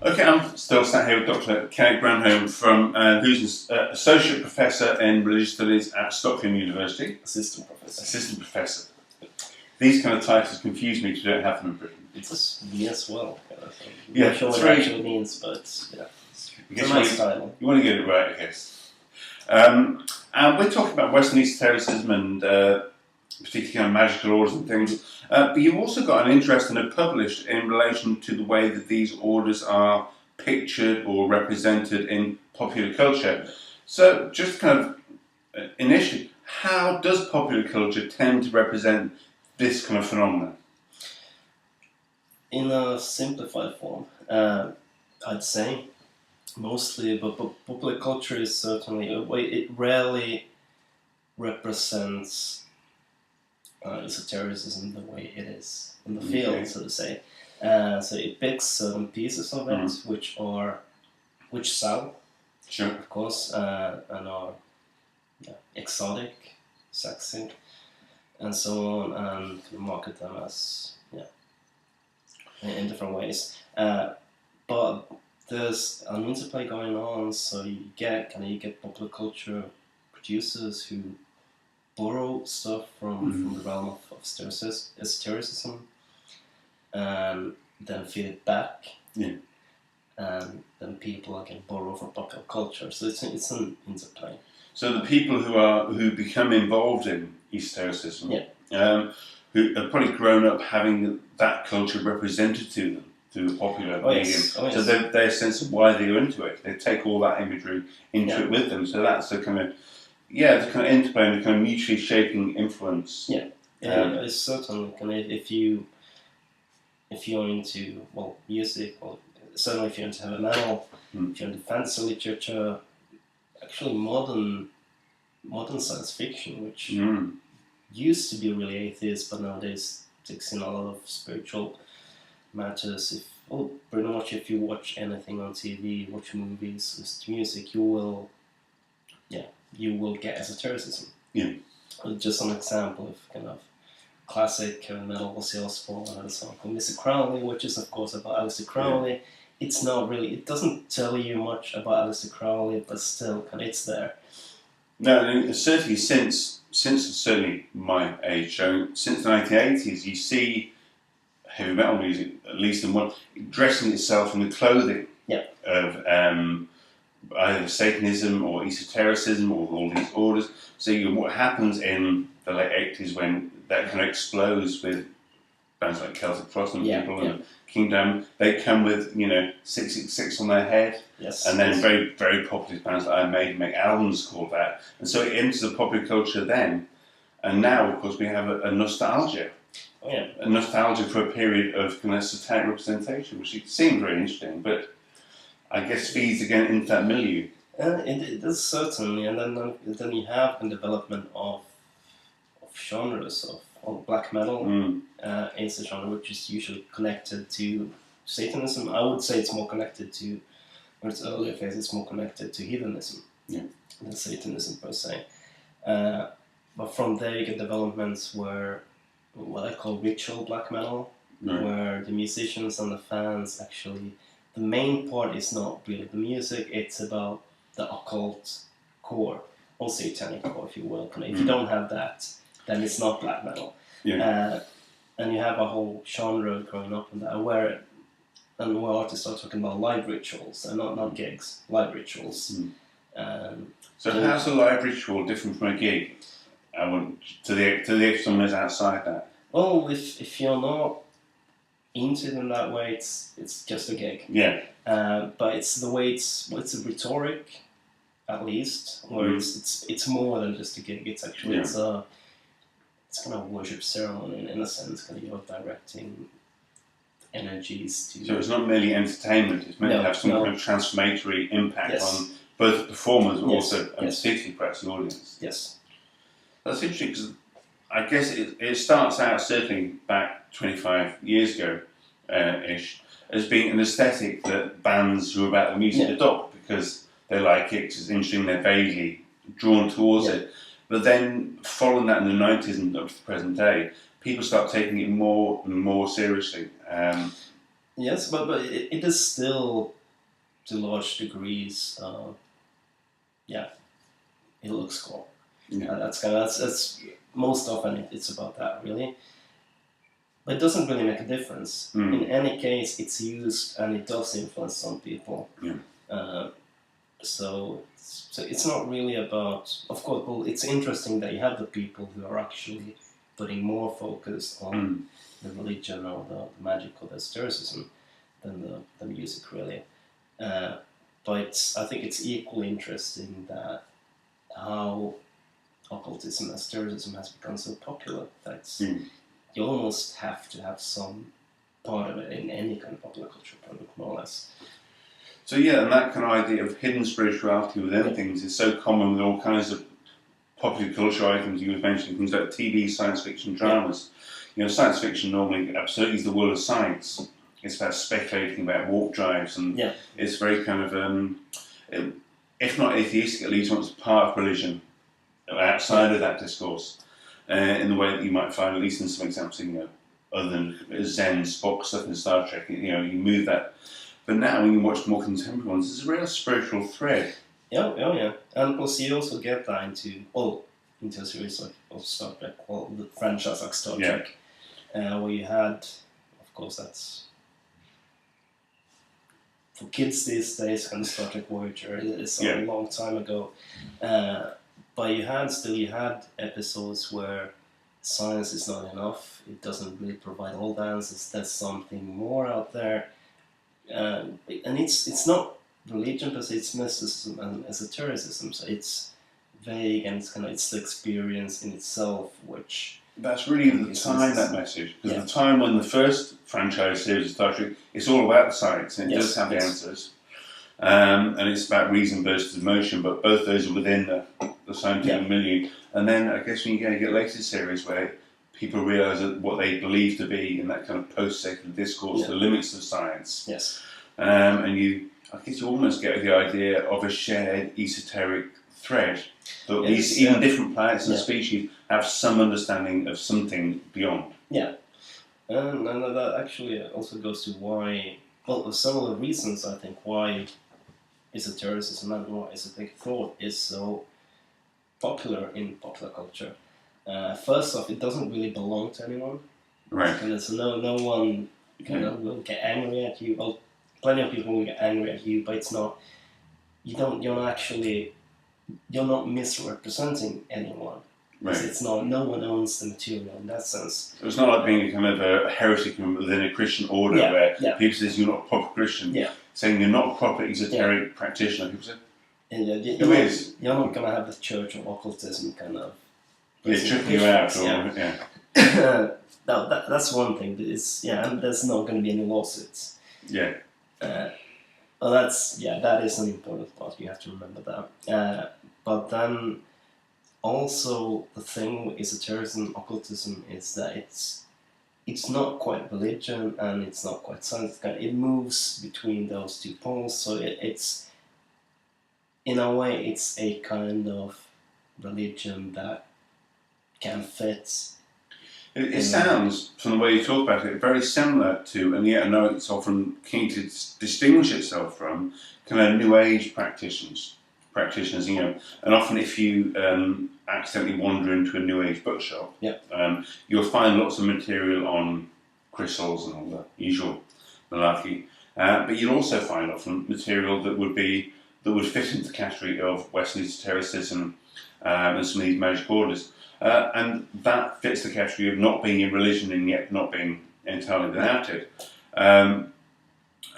Okay, I'm still sat here with Dr. Kenneth Granholm, who's an Associate Professor in Religious Studies at Stockholm University. Assistant Professor. Assistant Professor. These kind of titles confuse me because you don't have them in Britain. It's me as well. Yeah, I'm not sure what it actually means, but yeah. It's a nice title. You want to get it right, I guess. And we're talking about Western esotericism and particularly kind of magical orders and things. But you've also got an interest and have published in relation to the way that these orders are pictured or represented in popular culture. So just kind of initially, how does popular culture tend to represent this kind of phenomenon? In a simplified form, I'd say mostly, but popular culture is certainly, it rarely represents esotericism the way it is in the field, so to say. So it picks certain pieces of it which sell, sure, of course, and are exotic, sexy, and so on, and can market them as in different ways. But there's an interplay going on, so you get popular culture producers who borrow stuff from the realm of esotericism, and then feed it back, and then people can borrow from popular culture. So it's an interplay. So the people who become involved in esotericism, who have probably grown up having that culture represented to them through the popular medium. So their sense of why they're into it, they take all that imagery into it with them. So that's the kind of the kind of interplay and the kind of mutually shaping influence. It's certainly kind of if you're into music, or certainly if you're into heavy metal, if you're into fantasy literature, actually modern science fiction, which used to be really atheist, but nowadays takes in a lot of spiritual matters. Pretty much if you watch anything on TV, watch movies, listen to music, you will get esotericism. Just an example of kind of classic heavy metal, Ozzy Osbourne had a song called Mr. Crowley, which is of course about Aleister Crowley. It's not really, it doesn't tell you much about Aleister Crowley, but still it's there. No, and certainly since certainly my age, since the 1980s, you see heavy metal music, at least in one, dressing itself in the clothing of either Satanism or esotericism or all these orders. So what happens in the late 80s when that kind of explodes with bands like Celtic Frost and Kingdom, they come with 666 on their head, and then very very popular bands like Iron Maiden make albums called that, and so it enters the popular culture then. And now, of course, we have a nostalgia. A nostalgia for a period of kind of satanic representation, which seems very interesting, but I guess feeds again into that milieu. It does certainly, and then you have a development of genres of black metal. Is a genre which is usually connected to Satanism. I would say it's more connected to, in its earlier phase, it's more connected to heathenism than Satanism per se. But from there you get developments where what I call ritual black metal, where the musicians and the fans actually, the main part is not really the music, it's about the occult core, or satanic core, if you will. If you don't have that, then it's not black metal. And you have a whole genre growing up in that, where artists are talking about live rituals, and not gigs, live rituals. So how's a live ritual different from a gig? To the someone is outside that. Well, if you're not into it in that way, it's just a gig. But it's the way it's a rhetoric, at least, where it's more than just a gig. It's actually it's kind of a worship ceremony in a sense. Kind of you're directing energies to. So it's not merely entertainment. It's meant to have some kind of transformatory impact on both the performers, but also particularly perhaps the audience. Yes. That's interesting because I guess it starts out certainly back 25 years ago ish as being an aesthetic that bands who are about the music adopt because they like it, it's interesting, they're vaguely drawn towards it. But then following that in the 90s and up to the present day, people start taking it more and more seriously. Yes, but it is still to large degrees. It looks cool. Yeah. That's most often it's about that really. But it doesn't really make a difference. In any case, it's used and it does influence some people. Yeah. So it's not really about. Of course, well, it's interesting that you have the people who are actually putting more focus on the religion or the magic or the esotericism than the music really. But I think it's equally interesting that how occultism and esotericism has become so popular that you almost have to have some part of it in any kind of popular culture product, more or less. So yeah, and that kind of idea of hidden spirituality within things is so common with all kinds of popular culture items you were mentioning, things like TV, science fiction, dramas. You know, science fiction normally absolutely is the world of science. It's about speculating about warp drives, and it's very kind of, if not atheistic, at least once part of religion outside of that discourse, in the way that you might find, at least in some examples, you know, other than Zen, Spock stuff in Star Trek, you know, you move that. But now, when you watch more contemporary ones, there's a real spiritual thread. Yeah. And plus, you also get that into a series of Star Trek, well, the franchise like Star Trek, where you had, of course, that's for kids these days, kind of Star Trek Voyager. It's a long time ago. But you had episodes where science is not enough. It doesn't really provide all the answers. There's something more out there. And it's not religion, but it's mysticism and esotericism. So it's vague and it's the experience in itself, which that's really the time that message, because the time when the first franchise series of Star Trek, it's all about the science and it does have the answers, and it's about reason versus emotion. But both those are within the scientific milieu. And then I guess when you get later series where people realise that what they believe to be in that kind of post-secular discourse, the limits of science. Yes. And I guess you almost get the idea of a shared esoteric thread. That these even different planets and species have some understanding of something beyond. Yeah. And that actually also goes to why, well, some of the reasons I think why esotericism and why esoteric thought is so popular in popular culture. First off, it doesn't really belong to anyone. Right. And so no one will get angry at you. Well, plenty of people will get angry at you, but it's not. You're not misrepresenting anyone. Right. It's not. No one owns the material in that sense. It's not like being a kind of a heretic within a Christian order where people say you're not a proper Christian. Yeah. Saying you're not a proper esoteric practitioner. People say, who is? You're not going to have the Church of Occultism kind of. Tripping you out. No, that's one thing. But and there's not going to be any lawsuits. Yeah. Well, that is an important part. You have to remember that. But then also the thing with esotericism, occultism is that it's not quite religion and it's not quite science. It moves between those two poles. So it's in a way it's a kind of religion that can fit. It sounds, from the way you talk about it, very similar to, and yet I know it's often keen to distinguish itself from, kind of New Age practitioners, you know. And often if you accidentally wander into a New Age bookshop, you'll find lots of material on crystals and all the usual malarkey. But you'll also find often material that would fit into the category of Western esotericism and some of these magic orders. And that fits the category of not being in religion and yet not being entirely without it.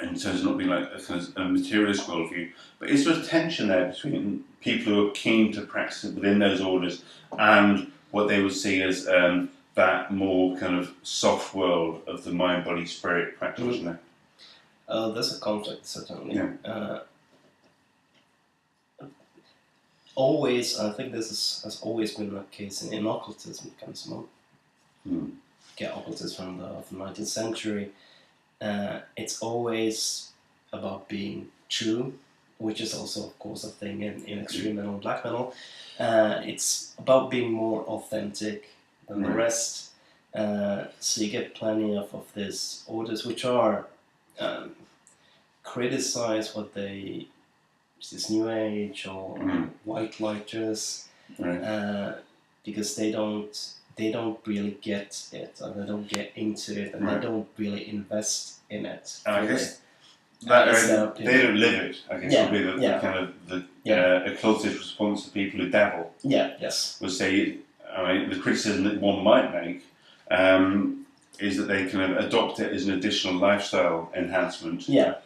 In terms of not being like a materialist worldview. But is there a tension there between people who are keen to practice it within those orders and what they would see as that more kind of soft world of the mind, body, spirit practitioner? There's a conflict, certainly. Yeah. Always, I think this has always been the case in occultism. Comes from occultism from the 19th century. It's always about being true, which is also, of course, a thing in extreme metal and black metal. It's about being more authentic than the rest. So you get plenty of these orders, which are criticize what this new age or white lighters, Right. because they don't really get it, and they don't get into it, and they don't really invest in it. And I guess That they don't live it. I guess would be the kind of the occultist response to people who dabble. Yeah. Yes. Would say, I mean, the criticism that one might make is that they kind of adopt it as an additional lifestyle enhancement. Yeah.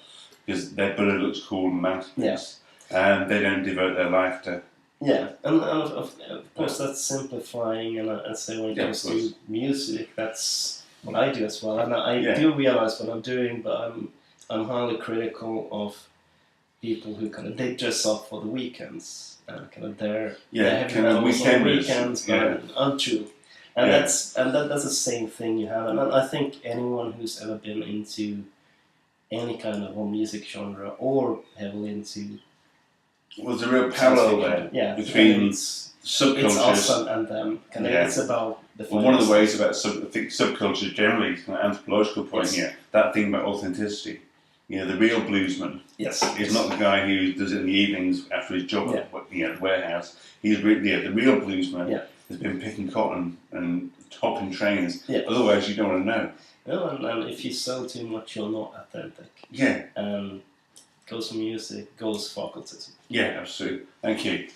Because their Buddha looks cool and mountainous. Yes. And they don't devote their life to. Yeah, and of course that's simplifying, and I say when it comes to music, that's what I do as well, and I do realize what I'm doing, but I'm highly critical of people who they dress up for the weekends and they're kind of weekends, but untrue, and that's the same thing you have, and I think anyone who's ever been into any kind of music genre or heavily into. Well, there's a real parallel there between subcultures. It's us and them. It's about the. Well, one of the ways about subcultures generally, from an anthropological point, that thing about authenticity. The real bluesman is not the guy who does it in the evenings after his job at the warehouse. He's the real bluesman has been picking cotton and hopping trains. Otherwise, you don't want to know. No, and if you sell too much, you're not authentic. Yeah. Goes for music, goes for occultism. Yeah, absolutely. Thank you.